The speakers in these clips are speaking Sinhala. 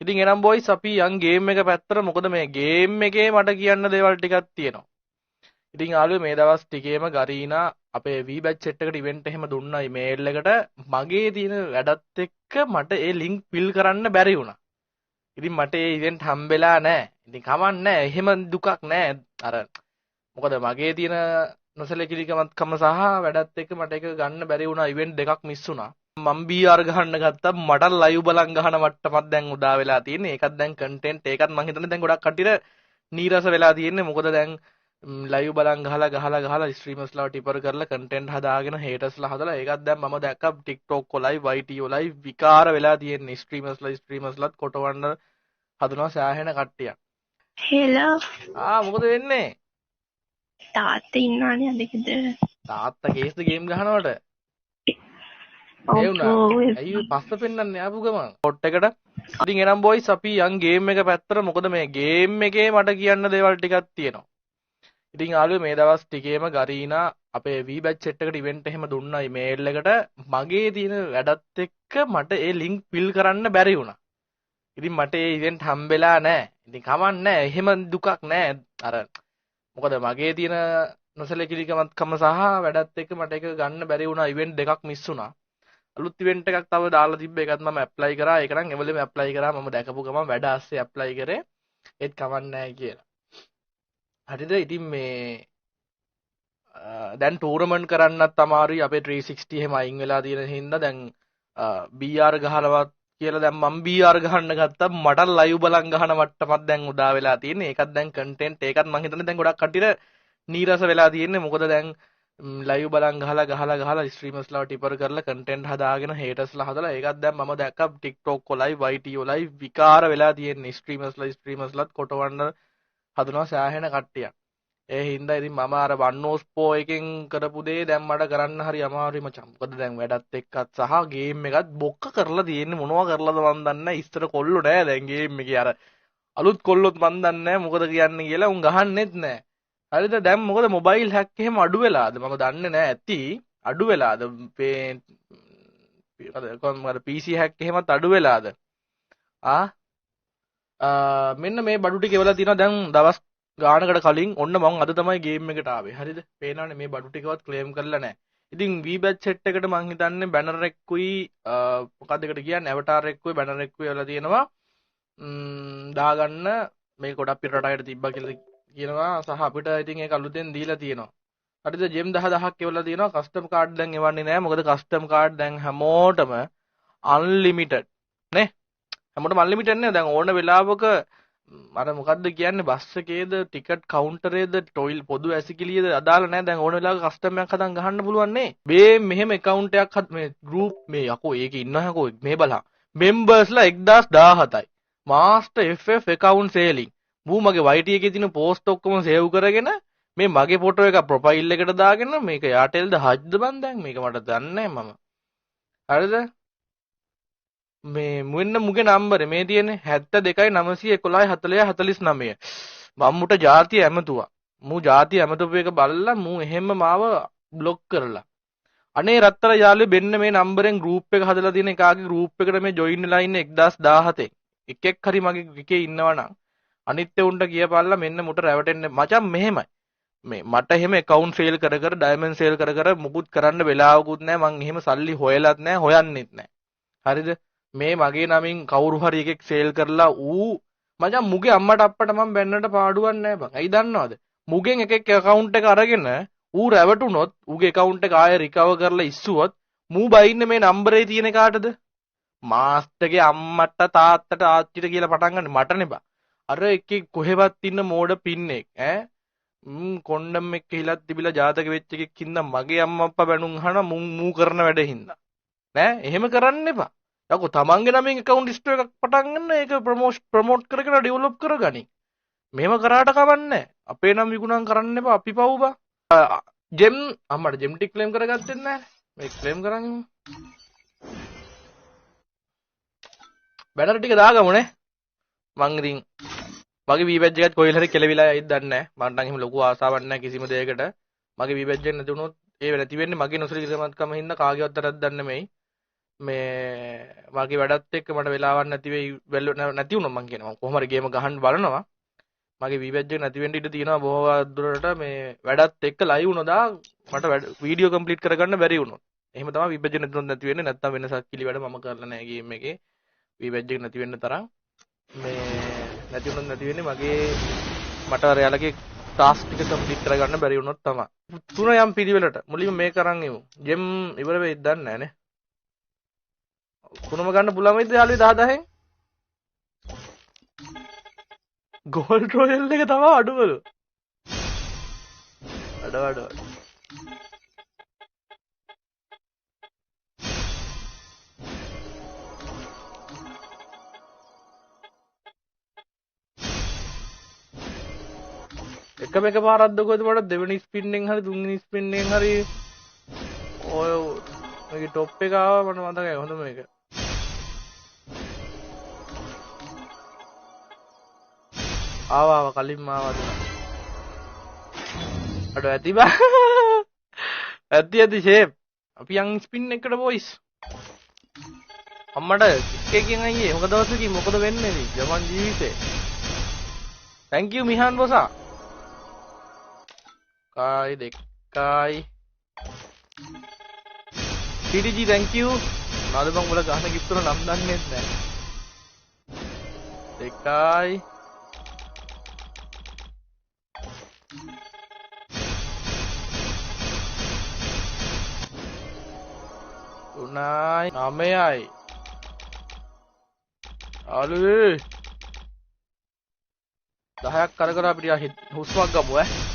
ඉතින් එනම් බොයිස් අපි යන් ගේම් එක පැත්තට මොකද මේ ගේම් එකේ මට කියන්න දේවල් ටිකක් තියෙනවා. ඉතින් යාළුවෝ මේ දවස් ටිකේම ගරීනා අපේ V batch set එකට ඉවෙන්ට් එහෙම දුන්නා ඊමේල් එකට මගේ තියෙන වැඩත් එක්ක මට ඒ ලින්ක් ෆිල් කරන්න බැරි වුණා. ඉතින් මට ඒ ඉවෙන්ට් හම්බෙලා නැහැ. ඉතින් කමක් නැහැ. එහෙම දුකක් නැහැ. අර මොකද මගේ තියෙන නොසලකිලිකමත්කම සහ වැඩත් එක්ක මට ඒක ගන්න බැරි වුණා. ඉවෙන්ට් දෙකක් මිස් වුණා. මම BR ගහන්න ගත්තා. මට ලයිව් බලන් ගහන මට්ටමක් දැන් උදා වෙලා තියෙන්නේ. ඒකත් දැන් කන්ටෙන්ට් ඒකත් මම හිතන්නේ දැන් ගොඩක් කට්ටියට නීරස වෙලා තියෙන්නේ. මොකද දැන් ලයිව් බලන් ගහලා ස්ට්‍රීමර්ස්ලා ටිපර් කරලා කන්ටෙන්ට් හදාගෙන හේටර්ස්ලා හදලා ඒකත් දැන් මම දැක්කා TikTok වලයි YT වලයි විකාර වෙලා තියෙන්නේ. ස්ට්‍රීමර්ස්ලාත් කොටවන්න හදනවා සෑහෙන කට්ටියක්. හෙලෝ මොකද වෙන්නේ? තාත්තා ඉන්නවනේ අද ගෙදර. තාත්තා කේස්ද ගේම් ගහනවට? ඒ වුණා. ඇයි පස්ස පෙන්නන්නේ ආපු ගමන්? පොට් එකට. ඉතින් එනම් බොයිස් අපි යන් ගේම් එක පැත්තට මොකද මේ ගේම් එකේ මට කියන්න දේවල් ටිකක් තියෙනවා. ඉතින් යාළුවෝ මේ දවස් ටිකේම ගරීනා අපේ V batch set එකට ඉවෙන්ට් එහෙම දුන්නා ඊමේල් එකට මගේ තියෙන වැඩත් එක්ක මට ඒ ලින්ක් ෆිල් කරන්න බැරි වුණා. ඉතින් මට ඒ ඉවෙන්ට් හම්බෙලා නැහැ. ඉතින් කමක් නැහැ. එහෙම දුකක් නැහැ. අර මොකද මගේ තියෙන නොසලකිලිකමත්කම සහ වැඩත් එක්ක මට ඒක ගන්න බැරි වුණා. ඉවෙන්ට් දෙකක් මිස් වුණා. අලුත් ඉවෙන්ට් එකක් තව දාලා තිබ්බ එකත් මම ඇප්ලයි කරා. ඒක නම් එවලෙම ඇප්ලයි කරා. මම දැකපු ගමන් වැඩ ආස්සේ ඇප්ලයි කරේ. ඒත් කමක් නැහැ කියලා. හරිද? ඉතින් මේ දැන් ටූර්නමන්ට් කරන්නත් අමාරුයි. අපේ 360 එහෙම අයින් වෙලා තියෙන හින්දා දැන් BR ගහලවත් කියලා දැන් මම BR ගහන්න ගත්තා. මට ලයිව් බලන් ගහන මට්ටමක් දැන් උදා වෙලා තියෙන්නේ. ඒකත් දැන් කන්ටෙන්ට් ඒකත් මම හිතන්නේ දැන් ගොඩක් කට්ටියට නීරස වෙලා තියෙන්නේ. මොකද දැන් ලයිව් බලන් ගහලා ස්ට්‍රීමර්ස්ලා ටිපර් කරලා කන්ටෙන්ට් හදාගෙන හේටර්ස්ලා හදලා ඒකත් දැන් මම දැක්කා TikTok වලයි YT වලයි විකාර වෙලා තියෙන්නේ. ස්ට්‍රීමර්ස්ලාත් කොටවන්න හදනවා සෑහෙන කට්ටියක්. ඒ හින්දා ඉතින් මම අර වන්නෝස්පෝ එකෙන් කරපු දේ දැන් මට කරන්න හරි අමාරුයි මචං. මොකද දැන් වැඩත් එක්කත් සහ ගේම් එකත් බොක්ක කරලා තියෙන්නේ මොනවා කරලාද මන් දන්නේ නැහැ. ඉස්සර කොල්ලෝ නෑ දැන් ගේම් එකේ අර අලුත් කොල්ලොත් මන් දන්නේ නැහැ මොකද කියන්නේ කියලා උන් ගහන්නෙත් නැහැ. හරිද? දැන් මොකද මොබයිල් හැක් එහෙම අඩු වෙලාද? මම දන්නේ නැහැ ඇති අඩු වෙලාද? කොහොමද PC හැක් එහෙමත් අඩු වෙලාද? මෙන්න මේ බඩු ටික එවලා තියෙනවා දැන් දවස් ගානකට කලින්. ඔන්න මම අද තමයි ගේම් එකට ආවේ. හරිද? පේනවනේ මේ බඩු ටිකවත් ක්ලේම් කරලා නැහැ. ඉතින් V batch set එකට මං හිතන්නේ බැනර් එකකුයි මොකක්ද එකට කියන්නේ ඇවටාර් එකකුයි බැනර් එකකුයි එවලා තියෙනවා. දාගන්න මේ ගොඩක් පිටරටකට තිබ්බා කියලා කියනවා සහ අපිට ඉතින් ඒක අලුතෙන් දීලා තියෙනවා. හරිද? ජෙම් 10000ක් එවලා තියෙනවා. කස්ටම් කාඩ් දැන් එවන්නේ නැහැ. මොකද කස්ටම් කාඩ් දැන් හැමෝටම අන්ලිමිටඩ් නේ? හැමෝටම අන්ලිමිටඩ් නේ. දැන් ඕන වෙලාවක අර මොකද්ද කියන්නේ බස් එකේද ටිකට් කවුන්ටරේද ටොයිල් පොදු ඇසිකිළියද අදාළ නැහැ. දැන් ඕන වෙලාවක කස්ටම් එකක් හදන් ගහන්න පුළුවන් නේ. මේ මෙහෙම account එකක් මේ group මේ යකෝ ඒකේ ඉන්නවා යකෝ මේ බලහන් members ලා 1017යි. master FF account selling. මූ මගේ YT එකේ තියෙන post ඔක්කොම save කරගෙන මේ මගේ ෆොටෝ එක ප්‍රොෆයිල් එකට දාගෙන මේක Airtel ද හජ්ද බන් දැන් මේක මට දන්නේ නැහැ මම. හරිද? මේ මෙන්න මුගේ නම්බරේ මේ තියෙන්නේ 72 911 40 49. මම්මුට ජාතිය ඇමතුවා. මූ ජාතිය ඇමතුපු එක බලලා මූ එහෙම්ම මාව බ්ලොක් කරලා. අනේ රත්තර යාළුවෝ මෙන්න මේ නම්බරෙන් ගෲප් එක හදලා තියෙන එකාගේ ගෲප් එකට මේ ජොයින් වෙලා ඉන්නේ 1017. එකෙක් හරි මගේ එකේ ඉන්නවනම් අනිත් උන්ට කියපල්ලා මෙන්න මුට රැවටෙන්න මචං මෙහෙමයි. මේ මට එහෙම account fail කර කර diamond sale කර කර මුකුත් කරන්න වෙලාවකුත් නැහැ. මං එහෙම සල්ලි හොයලත් නැහැ හොයන්නෙත් නැහැ. හරිද? මේ මගේ නමින් කවුරු හරි එකෙක් සේල් කරලා මචං මුගේ අම්මට අප්පට මම බැන්නට පාඩුවක් නැහැ බං. ඇයි දන්නවද? මුගෙන් එකෙක් account එක අරගෙන රැවටුනොත් ඌගේ account එක ආයෙ recover කරලා ඉස්සුවොත් මූ බයින්නේ මේ නම්බරේ තියෙන කාටද? මාස්ටර්ගේ අම්මට තාත්තට ආච්චිට කියලා පටන් ගන්න මටනේ බං. අර එකෙක් කොහෙවත් ඉන්න මෝඩ පින්නෙක් කොණ්ඩම් එක්ක හිලත් තිබිලා ජාතක වෙච්ච එකෙක් හින්දා මගේ අම්මා අප්පා බැනුම් අහන මූ කරන වැඩ හින්දා. නෑ එහෙම කරන්න එපා. යකෝ තමන්ගේ නමින් account store එකක් පටන් ගන්න ඒක ප්‍රොමෝට් කරගෙන ඩෙවලොප් කරගනි. මෙහෙම කරාට කවන්නේ අපේ නම් විකුණම් කරන්න එපා අපි පව් බා. ජෙම් අම්මට ජෙම් ටික ක්ලේම් කරගත්තේ නැහැ. මේ ක්ලේම් කරන්නේ බැනර් ටික දාගමුනේ. මං ඉතින් මගේ V badge එකත් කොයිල් හරි කෙලවිලා යයිද දන්නේ නැහැ. මට නම් එහෙම ලොකු ආසාවක් නැහැ කිසිම දෙයකට. මගේ V badge එක නැති වුණොත් ඒ නැති වෙන්නේ මගේ නොසලීකමත්කම හින්දා කාගේවත් තරක් දන්නේ නෙමෙයි. මේ මගේ වැඩත් එක්ක මට වෙලාවක් නැති වෙයි නැති වුණා මං කියනවා කොහොම හරි ගේම ගහන්න බලනවා මගේ වීවැජ් එක නැති වෙන්න ඉඩ තියෙනවා බොහෝ දුරට මේ වැඩත් එක්ක ලයිව් වුණා මට වීඩියෝ කම්ප්ලීට් කරගන්න බැරි වුණා එහෙම තමයි වීවැජ් එක නැති වෙන්නේ නැත්තම් වෙනසක් කිලි වැඩ මම කරලා නැහැ ගේම් එකේ වීවැජ් එක නැති වෙන්න තරම් මේ නැති වුණොත් නැති වෙන්නේ මගේ මට අර යාලගේ ටාස්ක් ටික කම්ප්ලීට් කරගන්න බැරි වුණොත් තමයි තුන යම් පිළිවෙලට මුලින්ම මේක කරන් ඉමු ජෙම් ඉවර වෙයිද දන්නේ නැහැ නේ කුණම ගන්න පුළුවන් වෙයිද යාළුවේ 10 10න් ගෝල්ඩ් රොයල් එක තමයි අඩුවලු අඩ එකම එක පාරක් දකෝද මට දෙවෙනි ස්පින් එකෙන් හරි තුන්වෙනි ස්පින් එකෙන් හරි ඔය මේකේ টොප් එක ආවා මට මතකයි හොඳම එක ආවා කලින්ම ආවා දුනා අඩ ඇති බා ඇති ෂේප් අපි යන් ස්පින් එකට බොයිස් අම්මට එකකින් අයියේ මොකද දවසකින් මොකද වෙන්නේ මේ ජමන් ජීවිතේ thank you මිහාන් බොසා කායි දෙකයි TDG thank you නාද බං වල ගහන ගිෆ්ට් වල නම් දන්නේ නැහැ දෙකයි තුනයි නවයයි අලුවේ 10ක් කර අපිට හුස්මක් ගමු ඈ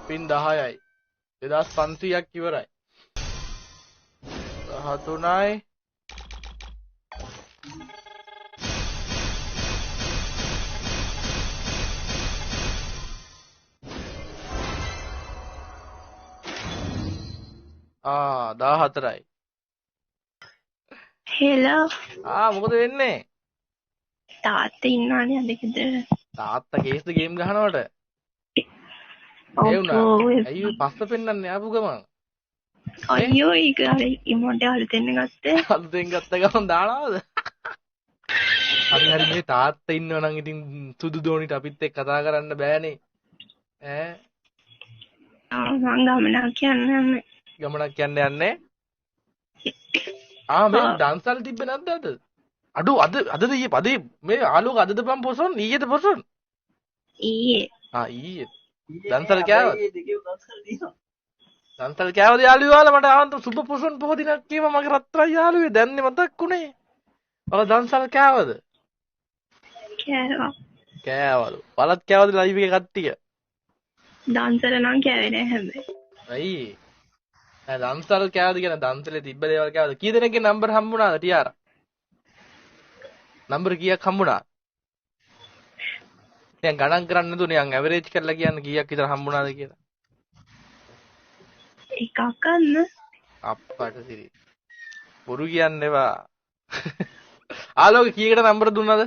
පින් 10යි 2500ක් ඉවරයි 13යි ආ 14යි හෙලෝ මොකද වෙන්නේ තාත්තා ඉන්නවනේ අද ගෙදර තාත්තා කේස්ද ගේම් ගහනවට ඒ වුණා අයියෝ පස්ස පෙන්නන්නේ ආපු ගමන් අයියෝ ඒක අර ඉමෝට් එක අලුතෙන් ගත්තේ අලුතෙන් ගත්ත ගමන් දානවද හරි මේ තාත්තා ඉන්නව නම් ඉතින් සුදු දෝනිට අපිත් එක්ක කතා කරන්න බෑනේ මං ගමනක් යන්නේ ගමනක් යන්නේ මේ ඩාන්සල් තිබ්බේ නැද්ද අද අඩු අදද ඊයේ පදේ මේ ආලෝක අදද බම් පොසොන් ඊයේද පොසොන් ඊයේ දන්සල් කෑවද දන්සල් කෑවද යාළුවාලා මට ආවන්ත සුබ පොසොන් පොහො දිනක් කීම මගේ රත්තරන් යාළුවේ දැන්නේ මතක් උනේ ඔය දන්සල් කෑවද කෑවලු බලත් කෑවද ලයිව් එකේ කට්ටිය දන්සල නම් කෑවේ නෑ හැබැයි ඇයි දන්සල් කෑවද කියන දන්සලේ තිබ්බ දේවල් කෑවද කී දෙනෙක්ගේ නම්බර් හම්බුණාද ටිආර් නම්බර කීයක් හම්බුණා දැන් ගණන් කරන්න නේද නිකන් ඇවරේජ් කරලා කියන්න කීයක් විතර හම්බුණාද කියලා එකක් ගන්න අප්පට සිරි බොරු කියන්න එපා ආලෝක කීයකට නම්බර දුන්නද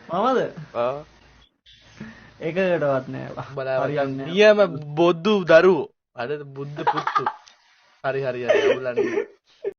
මමද ඔව් එකකටවත් නෑ බලන්න නියම බොද්දු දරුවෝ අර බුද්ධ පුත්තු හරි අවුලන්නේ